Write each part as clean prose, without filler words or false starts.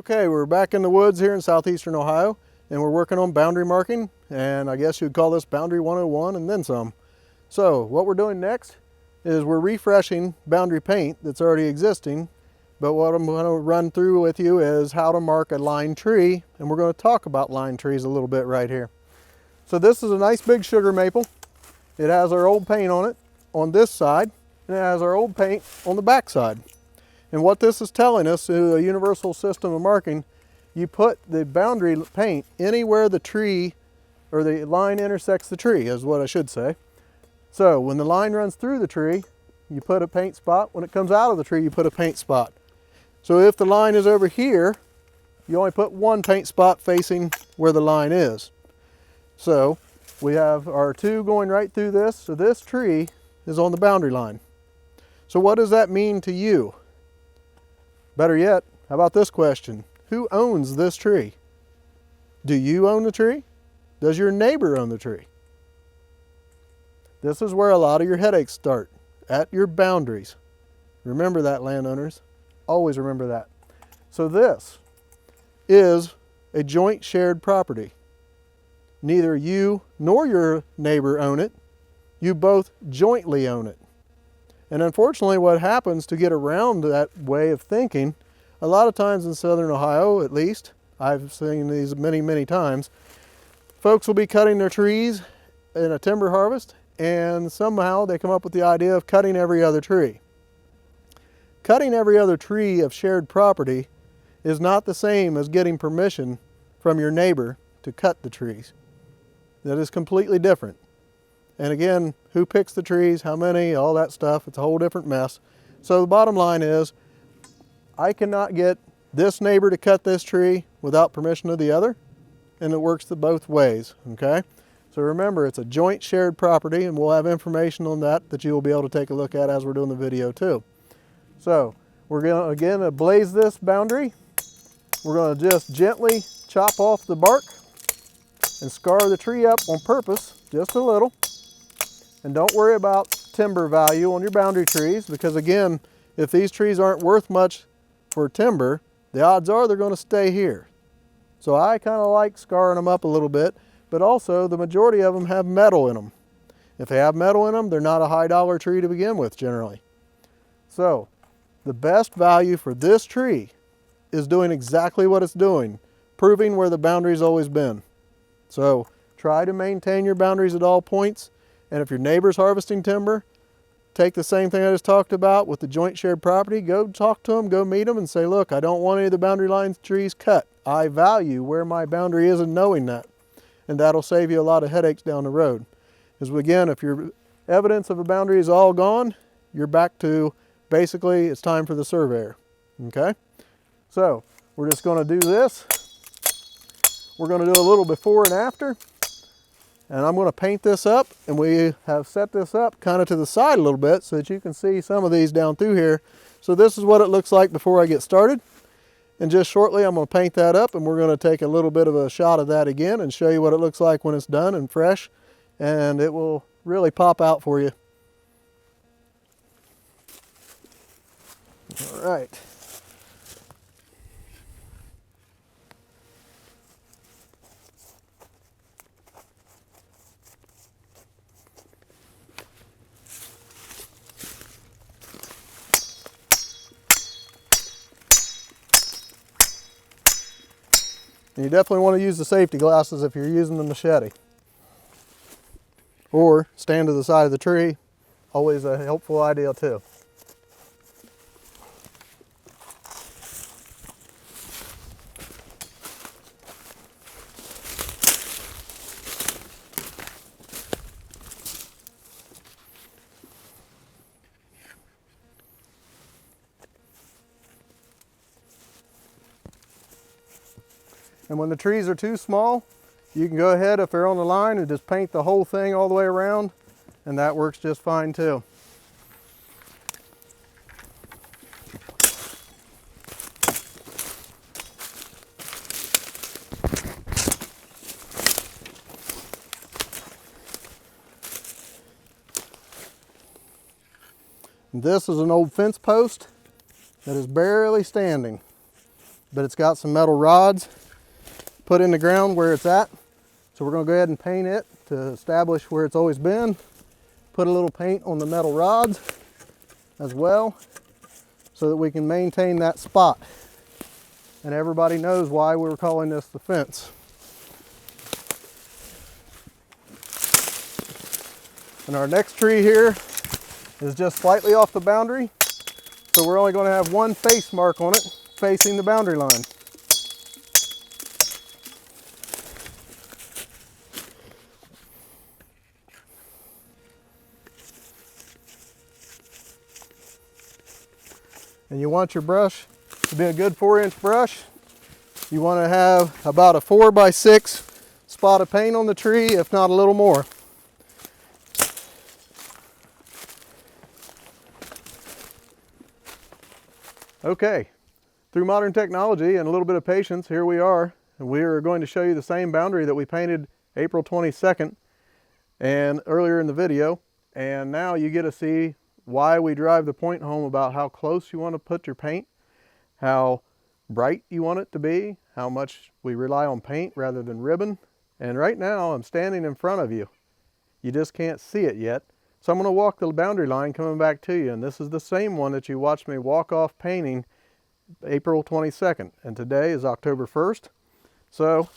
Okay, we're back in the woods here in southeastern Ohio, and we're working on boundary marking, and I guess you'd call this Boundary 101 and then some. So what we're doing next is we're refreshing boundary paint that's already existing, but what I'm going to run through with you is how to mark a line tree, and we're going to talk about line trees a little bit right here. So this is a nice big sugar maple. It has our old paint on it on this side, and it has our old paint on the back side. And what this is telling us is a universal system of marking. You put the boundary paint anywhere the tree or the line intersects the tree is what I should say. So when the line runs through the tree, you put a paint spot. When it comes out of the tree, you put a paint spot. So if the line is over here, you only put one paint spot facing where the line is. So we have our two going right through this. So this tree is on the boundary line. So what does that mean to you? Better yet, how about this question? Who owns this tree? Do you own the tree? Does your neighbor own the tree? This is where a lot of your headaches start, at your boundaries. Remember that, landowners. Always remember that. So this is a joint shared property. Neither you nor your neighbor own it. You both jointly own it. And unfortunately, what happens to get around that way of thinking, a lot of times in southern Ohio, at least, I've seen these many, many times, folks will be cutting their trees in a timber harvest, and somehow they come up with the idea of cutting every other tree. Cutting every other tree of shared property is not the same as getting permission from your neighbor to cut the trees. That is completely different. And again, who picks the trees, how many, all that stuff, it's a whole different mess. So the bottom line is, I cannot get this neighbor to cut this tree without permission of the other, and it works both ways, okay? So remember, it's a joint shared property, and we'll have information on that you will be able to take a look at as we're doing the video too. So we're going to, again, blaze this boundary. We're going to just gently chop off the bark and scar the tree up on purpose, just a little. And don't worry about timber value on your boundary trees, because again, if these trees aren't worth much for timber, the odds are they're going to stay here. So I kind of like scarring them up a little bit, but also the majority of them have metal in them. If they have metal in them, they're not a high dollar tree to begin with generally. So the best value for this tree is doing exactly what it's doing, proving where the boundary's always been. So try to maintain your boundaries at all points. And if your neighbor's harvesting timber, take the same thing I just talked about with the joint shared property, go talk to them, go meet them and say, look, I don't want any of the boundary line trees cut. I value where my boundary is and knowing that. And that'll save you a lot of headaches down the road. Because again, if your evidence of a boundary is all gone, you're back to basically it's time for the surveyor, okay? So we're just gonna do this. We're gonna do a little before and after. And I'm going to paint this up, and we have set this up kind of to the side a little bit so that you can see some of these down through here. So this is what it looks like before I get started. And just shortly I'm going to paint that up, and we're going to take a little bit of a shot of that again and show you what it looks like when it's done and fresh. And it will really pop out for you. All right. And you definitely want to use the safety glasses if you're using the machete. Or stand to the side of the tree, always a helpful idea too. And when the trees are too small, you can go ahead, if they're on the line, and just paint the whole thing all the way around, and that works just fine too. And this is an old fence post that is barely standing. but it's got some metal rods put in the ground where it's at. So we're going to go ahead and paint it to establish where it's always been. Put a little paint on the metal rods as well so that we can maintain that spot. And everybody knows why we're calling this the fence. And our next tree here is just slightly off the boundary. So we're only going to have one face mark on it facing the boundary line. And you want your brush to be a good 4-inch brush. You want to have about a 4x6 spot of paint on the tree, if not a little more. Okay, through modern technology and a little bit of patience, here we are. And we are going to show you the same boundary that we painted April 22nd and earlier in the video. And now you get to see why we drive the point home about how close you want to put your paint, how bright you want it to be, how much we rely on paint rather than ribbon. And right now I'm standing in front of you. You just can't see it yet. So I'm going to walk the boundary line coming back to you, and this is the same one that you watched me walk off painting April 22nd, and today is October 1st. So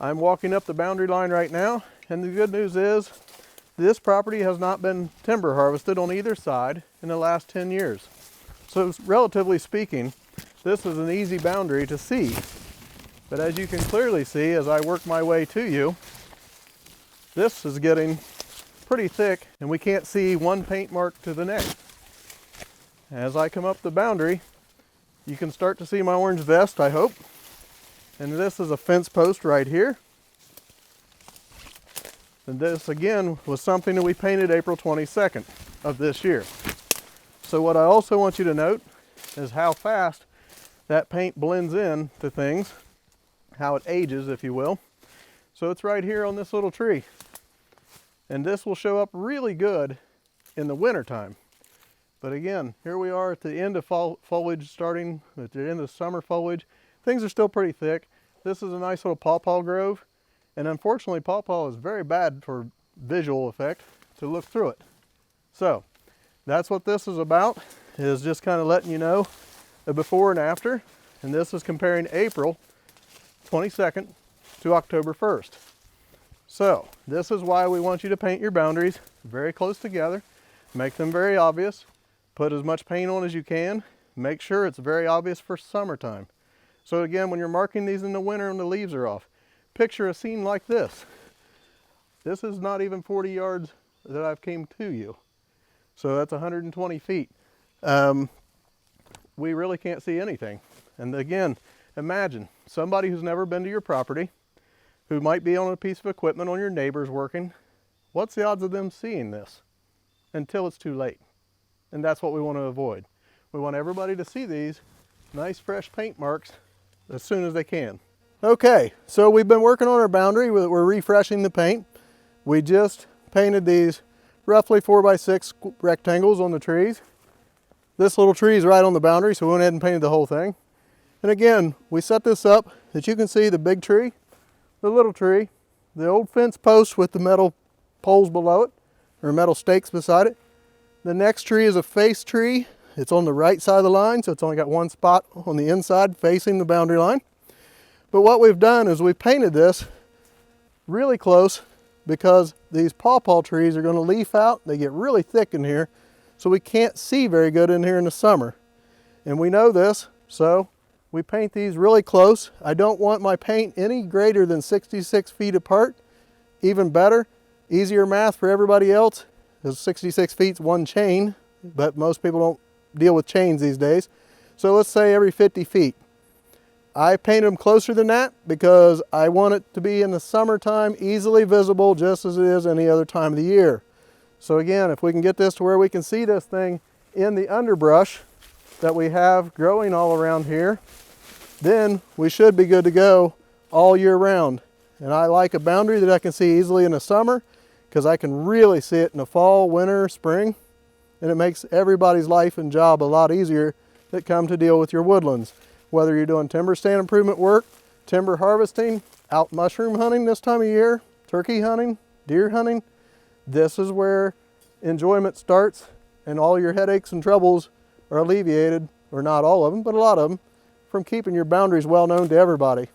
I'm walking up the boundary line right now, and the good news is this property has not been timber harvested on either side in the last 10 years. So relatively speaking, this is an easy boundary to see. But as you can clearly see as I work my way to you, this is getting pretty thick and we can't see one paint mark to the next. As I come up the boundary, you can start to see my orange vest, I hope. And this is a fence post right here. And this again was something that we painted April 22nd of this year. So what I also want you to note is how fast that paint blends in to things, how it ages, if you will. So it's right here on this little tree. And this will show up really good in the winter time. But again, here we are at the end of fall foliage, starting at the end of summer foliage. Things are still pretty thick. This is a nice little pawpaw grove. And unfortunately, pawpaw is very bad for visual effect to look through it. So that's what this is about, is just kind of letting you know the before and after. And this is comparing April 22nd to October 1st. So this is why we want you to paint your boundaries very close together, make them very obvious, put as much paint on as you can, make sure it's very obvious for summertime. So again, when you're marking these in the winter and the leaves are off, picture a scene like this. This is not even 40 yards that I've came to you. So that's 120 feet. We really can't see anything. And again, imagine somebody who's never been to your property, who might be on a piece of equipment on your neighbor's working. What's the odds of them seeing this until it's too late? And that's what we want to avoid. We want everybody to see these nice fresh paint marks as soon as they can. Okay, so we've been working on our boundary. We're refreshing the paint. We just painted these roughly 4x6 rectangles on the trees. This little tree is right on the boundary, so we went ahead and painted the whole thing. And again, we set this up that you can see the big tree, the little tree, the old fence post with the metal poles below it, or metal stakes beside it. The next tree is a face tree. It's on the right side of the line, so it's only got one spot on the inside facing the boundary line. But what we've done is we painted this really close because these pawpaw trees are going to leaf out. They get really thick in here, so we can't see very good in here in the summer. And we know this, so we paint these really close. I don't want my paint any greater than 66 feet apart. Even better, easier math for everybody else, because 66 feet's one chain, but most people don't deal with chains these days. So let's say every 50 feet. I paint them closer than that because I want it to be in the summertime easily visible just as it is any other time of the year. So again, if we can get this to where we can see this thing in the underbrush that we have growing all around here, then we should be good to go all year round. And I like a boundary that I can see easily in the summer because I can really see it in the fall, winter, spring, and it makes everybody's life and job a lot easier that come to deal with your woodlands. Whether you're doing timber stand improvement work, timber harvesting, out mushroom hunting this time of year, turkey hunting, deer hunting, this is where enjoyment starts and all your headaches and troubles are alleviated, or not all of them, but a lot of them, from keeping your boundaries well known to everybody.